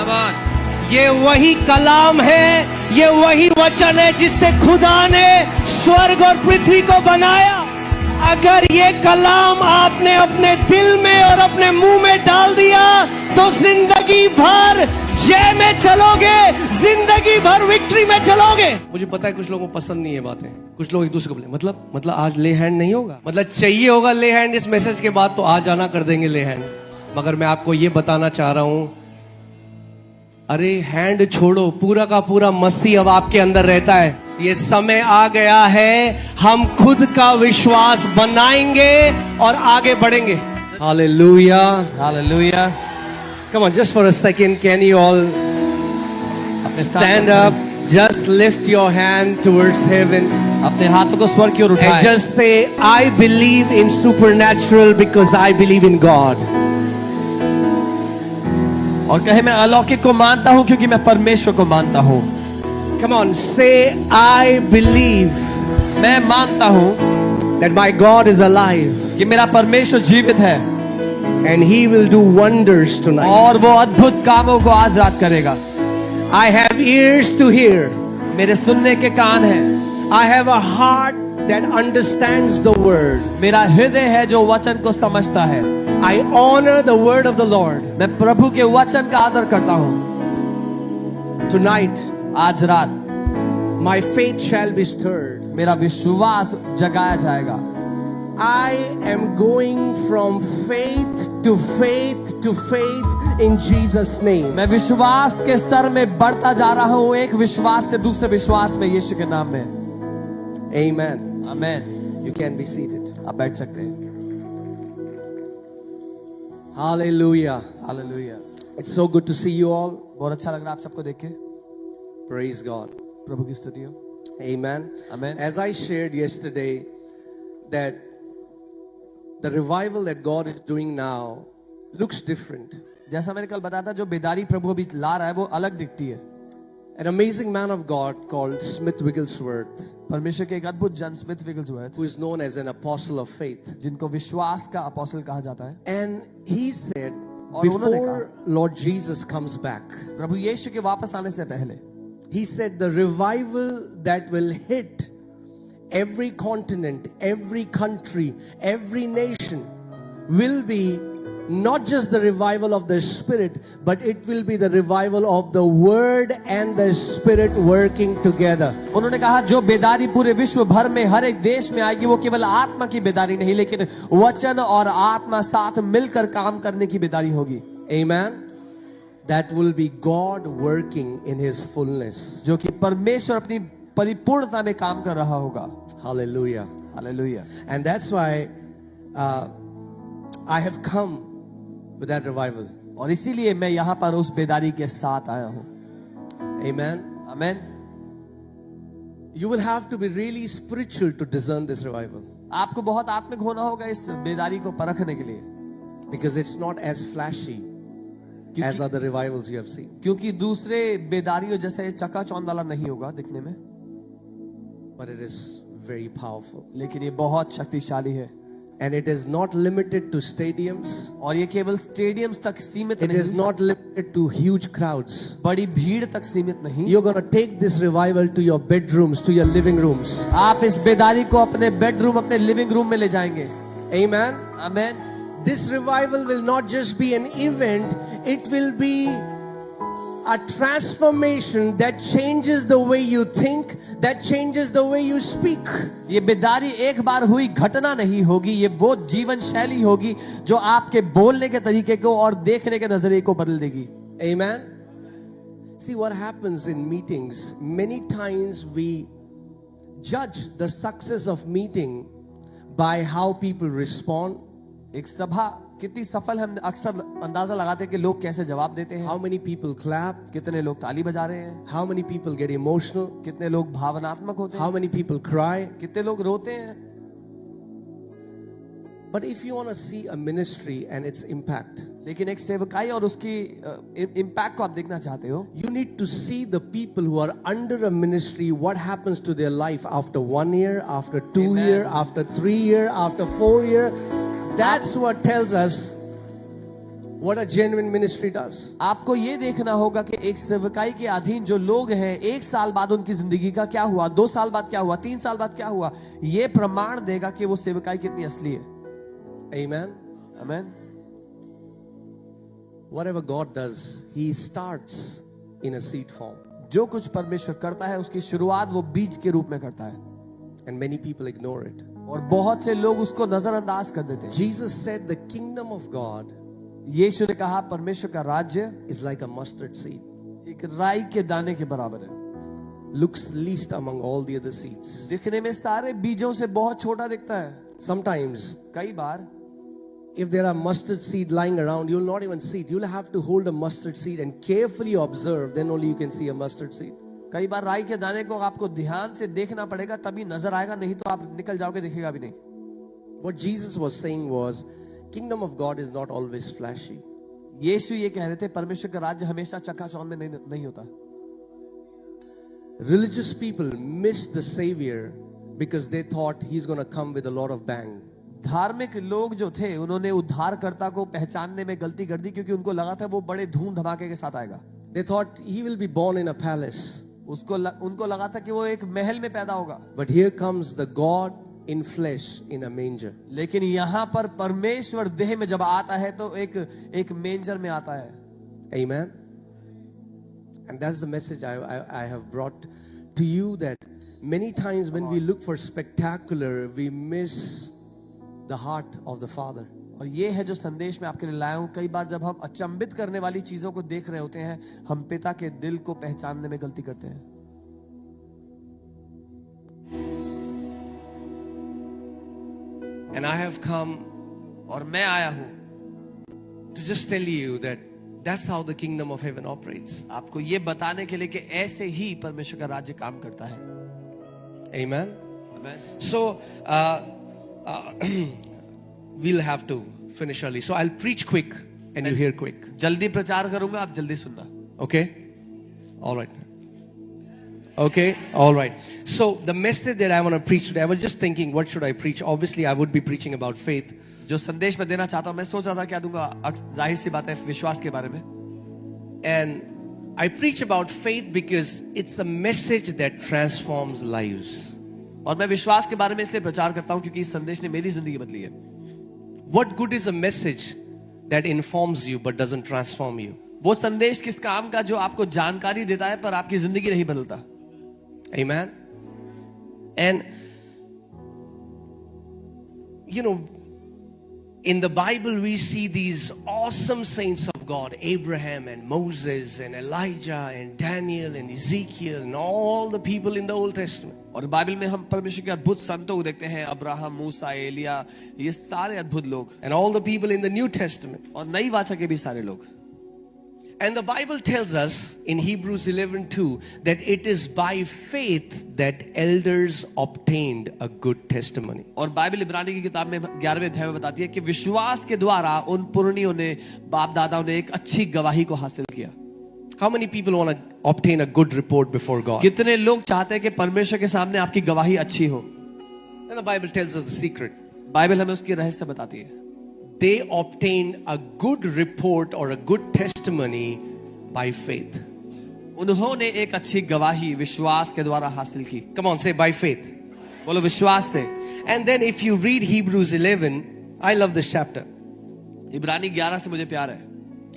धन्यवाद। ये वही कलाम है, ये वही वचन है जिससे खुदा ने स्वर्ग और पृथ्वी को बनाया। अगर ये कलाम आपने अपने दिल में और अपने मुंह में डाल दिया तो जिंदगी भर जय में चलोगे, जिंदगी भर विक्ट्री में चलोगे। मुझे पता है कुछ लोगों को पसंद नहीं है बातें, कुछ लोग एक दूसरे को बोले मतलब आज ले हैंड नहीं होगा, मतलब चाहिए होगा ले हैंड इस मैसेज के बाद तो आज आना कर देंगे ले हैंड। मगर मैं आपको ये बताना चाह रहा हूं, अरे हैंड छोड़ो, पूरा का पूरा मसीह अब आपके अंदर रहता है। ये समय आ गया है, हम खुद का विश्वास बनाएंगे और आगे बढ़ेंगे। Hallelujah, hallelujah. Come on, just for a second, can you all stand up? Just lift your hand towards heaven. अपने हाथों को स्वर्ग की ओर उठाएं। And just say, I believe in supernatural because I believe in God. और कहे मैं अलौकिक को मानता हूं क्योंकि मैं परमेश्वर को मानता हूं। Come on, say, I believe. मैं मानता हूं that my God is alive. कि मेरा परमेश्वर जीवित है। And he will do wonders tonight. और वो अद्भुत कामों को आज रात करेगा। I have ears to hear. मेरे सुनने के कान हैं। I have a heart that understands the word. मेरा हृदय है जो वचन को समझता है। I honor the word of the Lord. मैं प्रभु के वचन का आदर करता हूँ। Tonight, आज रात, my faith shall be stirred. मेरा विश्वास जगाया जाएगा। I am going from faith to faith to faith in Jesus' name. मैं विश्वास के स्तर में बढ़ता जा रहा हूँ, एक विश्वास से दूसरे विश्वास में, यीशु के नाम में। Amen. Amen. You can be seated. आप बैठ सकते हैं। Hallelujah. Hallelujah. It's so good to see you all. बहुत अच्छा लग रहा है आप सबको देख के। Praise God. प्रभु की स्तुति हो। Amen. Amen. As I shared yesterday that the revival that God is doing now looks different. जैसा मैंने कल बताया था, जो बेदारी प्रभु अभी ला रहा है वो अलग दिखती है। An amazing man of God called Smith Wigglesworth, परमेश्वर के एक अद्भुत जन Smith विगलसवर्थ, who is known as an apostle of faith, जिनको विश्वास का अपोस्टल कहा जाता है। and he said और उन्होंने before Lord Jesus comes back, प्रभु यीशु के वापस आने से पहले, he said the revival that will hit every continent, every country, every nation will be not just the revival of the Spirit, but it will be the revival of the Word and the Spirit working together. उन्होंने कहा जो बेदारी पूरे विश्व भर में हर एक देश में आएगी वो केवल आत्मा की बेदारी नहीं, लेकिन वचन और आत्मा साथ मिलकर काम करने की बेदारी होगी। Amen. That will be God working in His fullness. जो कि परमेश्वर अपनी परिपूर्णता में काम कर रहा होगा। Hallelujah. Hallelujah. And that's why I have come with that revival. और इसीलिए मैं यहाँ पर उस बेदारी के साथ आया हूँ। Amen. Amen. You will have to be really spiritual to discern this revival. आपको बहुत आत्मिक होना होगा इस बेदारी को परखने के लिए, because it's not as flashy as other revivals you have seen. क्योंकि दूसरे बेदारियों जैसे चकाचौंध वाला नहीं होगा दिखने में, But it is very powerful. लेकिन ये बहुत शक्तिशाली है। And it is not limited to stadiums. और ये केवल स्टेडियम्स तक सीमित It नहीं, is not limited to huge crowds. बड़ी भीड़ तक सीमित नहीं। You're going to take this revival to your bedrooms, to your living rooms. आप इस बेदारी को अपने बेडरूम, अपने लिविंग रूम में ले जाएंगे। Amen. Amen. This revival will not just be an event, it will be a transformation that changes the way you think, that changes the way you speak. ये बेदारी एक बार हुई घटना नहीं होगी, ये वो जीवन शैली होगी जो आपके बोलने के तरीके को और देखने के नजरिए को बदल देगी। Amen. See what happens in meetings. Many times we judge the success of meeting by how people respond. एक सभा कितनी सफल है, हम अक्सर अंदाजा लगाते हैं कि लोग कैसे जवाब देते हैं। How many people clap? कितने लोग ताली बजा रहे हैं, How many people get emotional? कितने लोग भावनात्मक होते How हैं, many people cry? कितने लोग रोते हैं। But if you want to see a ministry and its impact, लेकिन एक सेवकाई और उसकी इम्पैक्ट को आप देखना चाहते हो, you need to see the people who are under a ministry, what happens to their life after 1 year, after 2 Amen. years, after 3 years, after 4 years. That's what tells us what a genuine ministry does. आपको ये देखना होगा कि एक सेवकाई के अधीन जो लोग हैं, 1 साल बाद उनकी जिंदगी का क्या हुआ, 2 साल बाद क्या हुआ, 3 साल बाद क्या हुआ, ये प्रमाण देगा कि वो सेवकाई कितनी असली है. Amen. आमीन. Whatever God does, He starts in a seed form. जो कुछ परमेश्वर करता है उसकी शुरुआत वो बीज के रूप में करता है. And many people ignore it. और बहुत से लोग उसको नजरअंदाज कर देते हैं. Jesus said the kingdom of God यीशु ने कहा परमेश्वर का राज्य is like a mustard seed. एक राई के दाने के बराबर है. Looks least among all the other seeds. दिखने में सारे बीजों से बहुत छोटा दिखता है. Sometimes, कई बार if there are mustard seed lying around, you'll not even see it. You'll have to hold a mustard seed and carefully observe. Then only you can see a mustard seed. कई बार राई के दाने को आपको ध्यान से देखना पड़ेगा तभी नजर आएगा, नहीं तो आप निकल जाओगे, दिखेगा भी नहीं. What Jesus was saying was, kingdom of God is not always flashy. यीशु ये कह रहे थे परमेश्वर का राज्य हमेशा चकाचौंध में नहीं होता. Religious people missed the Savior because they thought He's going to come with a lot of bang. धार्मिक लोग जो थे उन्होंने उद्धारकर्ता को पहचानने में गलती कर दी क्योंकि उनको लगा था वो बड़े धूम धमाके के साथ आएगा. They thought He will be born in a palace. उनको लगा था कि वो एक महल में पैदा होगा. But here comes the God in flesh in a manger. लेकिन यहाँ पर परमेश्वर देह में जब आता है तो एक मेंजर में आता है. Amen. And that's the message I have brought to you, that many times when we look for spectacular, we miss the heart of the Father. और ये है जो संदेश मैं आपके लिए लाया हूं. कई बार जब हम अचंभित करने वाली चीजों को देख रहे होते हैं, हम पिता के दिल को पहचानने में गलती करते हैं. And I have come और मैं आया हूं to just tell you that that's how the kingdom of heaven operates. आपको ये बताने के लिए कि ऐसे ही परमेश्वर का राज्य काम करता है. Amen. Amen. So we'll have to finish early. So I'll preach quick and you hear quick. जल्दी प्रचार करूंगा, आप जल्दी सुनना. Okay? All right. Okay? All right. So the message that I want to preach today, I was just thinking, what should I preach? Obviously, I would be preaching about faith. जो संदेश मैं देना चाहता हूं, मैं सोच रहा था क्या दूंगा. जाहिर सी बात है विश्वास के बारे में. And I preach about faith because it's a message that transforms lives. और मैं विश्वास के बारे में इसलिए प्रचार करता हूं क्योंकि इस संदेश ने मेरी जिंदगी बदली है. What good is a message that informs you but doesn't transform you? वो संदेश किस काम का जो आपको जानकारी देता है पर आपकी जिंदगी नहीं बदलता. Amen. And you know, in the Bible we see these awesome saints of God, Abraham and Moses and Elijah and Daniel and Ezekiel and all the people in the Old Testament. और Bible में हम परमेश्वर के अद्भुत संतों को देखते हैं, अब्राहम, मूसा, एलिया, ये सारे अद्भुत लोग. And all the people in the New Testament. और नई वाचा के भी सारे लोग. And the Bible tells us in Hebrews 11:2 that it is by faith that elders obtained a good testimony. और बाइबल इब्रानी की किताब में 11वें अध्याय में बताती है कि विश्वास के द्वारा उन पुरनियों ने, बाप दादाओं ने एक अच्छी गवाही को हासिल किया. How many people want to obtain a good report before God? कितने लोग चाहते हैं कि परमेश्वर के सामने आपकी गवाही अच्छी हो. And the Bible tells us the secret. Bible हमें उसकी रहस्य बताती है. They obtained a good report or a good testimony by faith. उन्होंने एक अच्छी गवाही विश्वास के द्वारा हासिल की. Come on, say by faith. बोलो विश्वास से. And then if you read Hebrews 11, I love this chapter. इब्रानी 11 से मुझे प्यार है.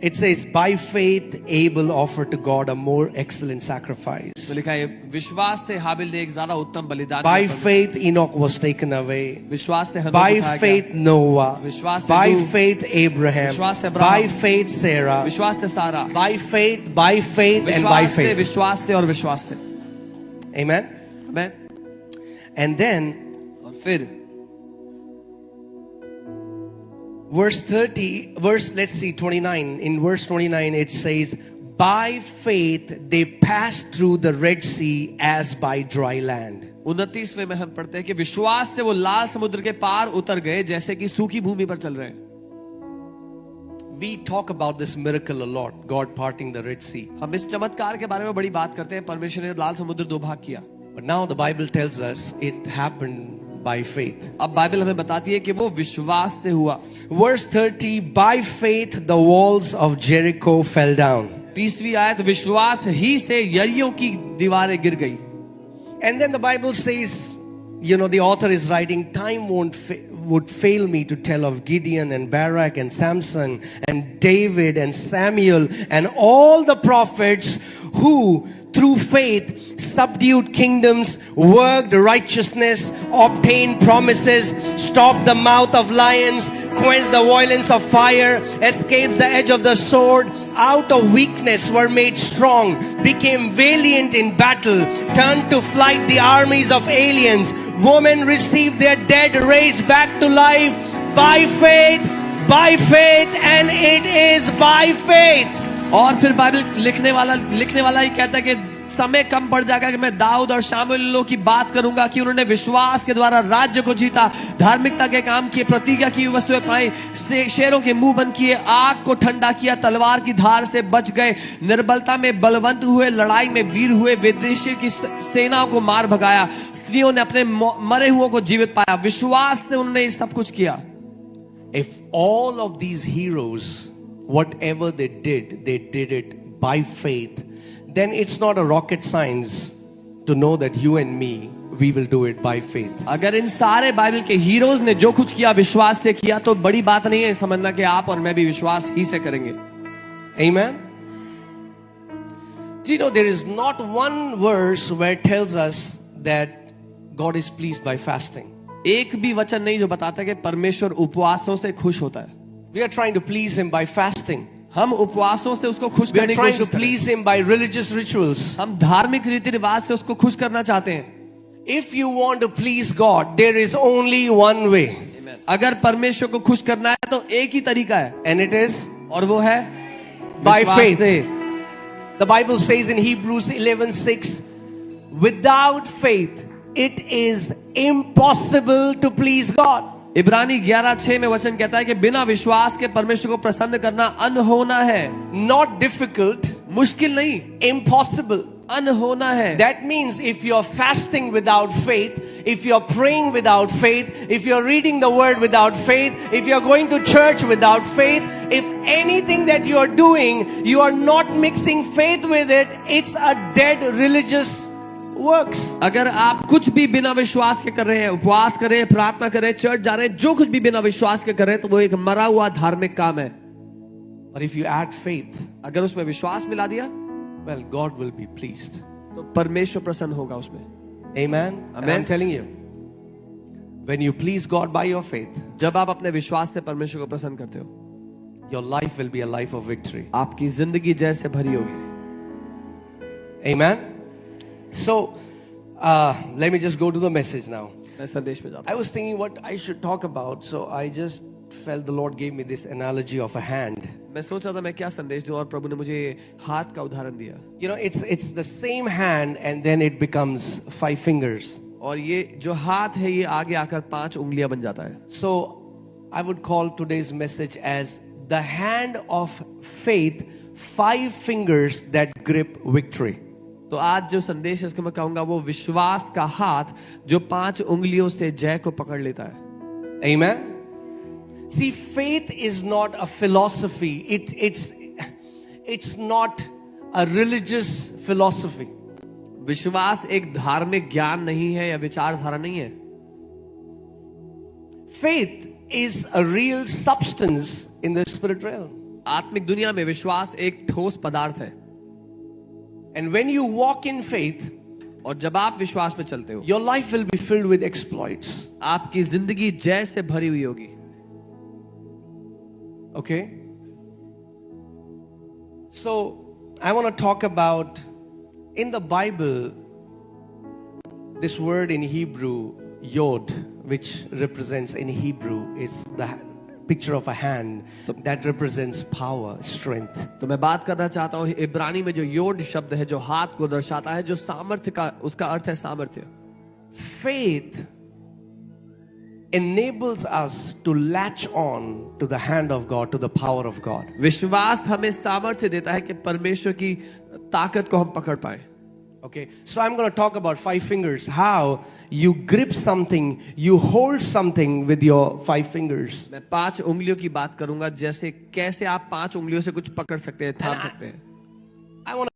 It says, by faith Abel offered to God a more excellent sacrifice. तो लिखा है विश्वास से हाबिल ने एक ज्यादा उत्तम बलिदान. By faith Enoch was taken away. विश्वास से हनोक By उठाया faith गया. Noah. विश्वास से By नूह. faith Abraham. विश्वास से अब्राहम. By faith Sarah. विश्वास से सारा. By faith, and by विश्वास से, faith. विश्वास से और विश्वास से. Amen. Amen. And then और फिर let's see 29. In verse 29 it says, by faith they passed through the Red Sea as by dry land. 29 में हम पढ़ते हैं कि विश्वास से वो लाल समुद्र के पार उतर गए जैसे कि सूखी भूमि पर चल रहे हैं. We talk about this miracle a lot, God parting the Red Sea. हम इस चमत्कार के बारे में बड़ी बात करते हैं. परमेश्वर ने लाल समुद्र दो भाग किया. But now the Bible tells us it happened by faith. अब बाइबल हमें बताती है कि वो विश्वास से हुआ। Verse 30, by faith the walls of Jericho fell down. 30वीं आयत, विश्वास ही से यरीहो की दीवारें गिर गई। And then the Bible says, you know, the author is writing, time would fail me to tell of Gideon and Barak and Samson and David and Samuel and all the prophets who through faith subdued kingdoms, worked righteousness, obtained promises, stopped the mouth of lions, quenched the violence of fire, escaped the edge of the sword, out of weakness were made strong, became valiant in battle, turned to flight the armies of aliens. Women received their dead raised back to life by faith, and it is by faith. और फिर Bible लिखने वाला ही कहता है कि समय कम पड़ जाएगा कि मैं दाऊद और शामुएल की बात करूंगा कि उन्होंने विश्वास के द्वारा राज्य को जीता, धार्मिकता के काम किए, प्रतिज्ञा की वस्तुएं पाई, शेरों के मुंह बंद किए, आग को ठंडा किया, तलवार की धार से बच गए, निर्बलता में बलवंत हुए, लड़ाई में वीर हुए, विदेशी की सेनाओं को मार भगाया, स्त्रियों ने अपने मरे हुओं को जीवित पाया। विश्वास से उन्होंने सब कुछ किया। If all of these heroes, whatever they did it by faith, then it's not a rocket science to know that you and me, we will do it by faith. अगर इन सारे बाइबल के हीरोज ने जो कुछ किया विश्वास से किया, तो बड़ी बात नहीं है समझना कि आप और मैं भी विश्वास ही से करेंगे। Amen. Do you know there is not one verse where it tells us that God is pleased by fasting? एक भी वचन नहीं जो बताता है कि परमेश्वर उपवासों से खुश होता है। We are trying to please him by fasting. हम उपवासों से उसको खुश We are करने की trying to कोशिश please him by religious rituals. हम धार्मिक रीति रिवाज से उसको खुश करना चाहते हैं। If you want to please God, there is only one way. अगर परमेश्वर को खुश करना है तो एक ही तरीका है, And it is और वो है by विश्वास faith. से। The Bible says in Hebrews 11:6, without faith it is impossible to please God. इब्रानी 11:6 में वचन कहता है कि बिना विश्वास के परमेश्वर को प्रसन्न करना अनहोना है। Not difficult, मुश्किल नहीं, impossible. अनहोना है। That means if you're fasting without faith, if you're praying without faith, if you're reading the word without faith, if you're going to church without faith, if anything that you're doing, you are not mixing faith with it, it's a dead religious works. अगर आप कुछ भी बिना विश्वास के कर रहे हैं, उपवास कर रहे हैं, प्रार्थना कर रहे हैं, चर्च जा रहे हैं, जो कुछ भी बिना विश्वास के कर रहे हैं, तो वो एक मरा हुआ धार्मिक काम है। But if you add faith, अगर उसमें विश्वास मिला दिया, well, God will be pleased. तो परमेश्वर प्रसन्न होगा उसमें। Amen. And I'm telling you, when you please God by your faith, जब आप अपने विश्वास से परमेश्वर को प्रसन्न करते हो, your life will be a life of victory. आपकी जिंदगी जय से भरी होगी। Amen. So, let me just go to the message now. मैं संदेश में जाता I was thinking what I should talk about, so I just felt the Lord gave me this analogy of a hand. मैं सोच रहा था मैं क्या संदेश दूं, और प्रभु ने मुझे हाथ का उदाहरण दिया। You know, it's the same hand, and then it becomes 5 fingers. और ये जो हाथ है, ये आगे आकर 5 उंगलियां बन जाता है। So, I would call today's message as the hand of faith, 5 fingers that grip victory. तो आज जो संदेश है उसको मैं कहूंगा वो विश्वास का हाथ जो 5 उंगलियों से जय को पकड़ लेता है। Amen. See, faith is not a philosophy. It's not a religious philosophy. विश्वास एक धार्मिक ज्ञान नहीं है या विचारधारा नहीं है। Faith is a real substance in the spirit realm. आत्मिक दुनिया में विश्वास एक ठोस पदार्थ है। And when you walk in faith, और जब आप विश्वास में चलते हो, your life will be filled with exploits. आपकी जिंदगी जय से भरी हुई होगी। Okay? So, I want to talk about, in the Bible, this word in Hebrew, yod, which represents in Hebrew, is the picture of a hand that represents power, strength. तो मैं बात करना चाहता हूँ इब्रानी में जो योड शब्द है, जो हाथ को दर्शाता है, जो सामर्थ्य का, उसका अर्थ है सामर्थ्य। Faith enables us to latch on to the hand of God, to the power of God. विश्वास हमें सामर्थ्य देता है कि परमेश्वर की ताकत को हम पकड़ पाए। Okay, so I'm going to talk about 5 fingers. How you grip something, you hold something with your 5 fingers. मैं 5 उंगलियों की बात करूंगा, जैसे कैसे आप 5 उंगलियों से कुछ पकड़ सकते हैं, थाम सकते हैं। I want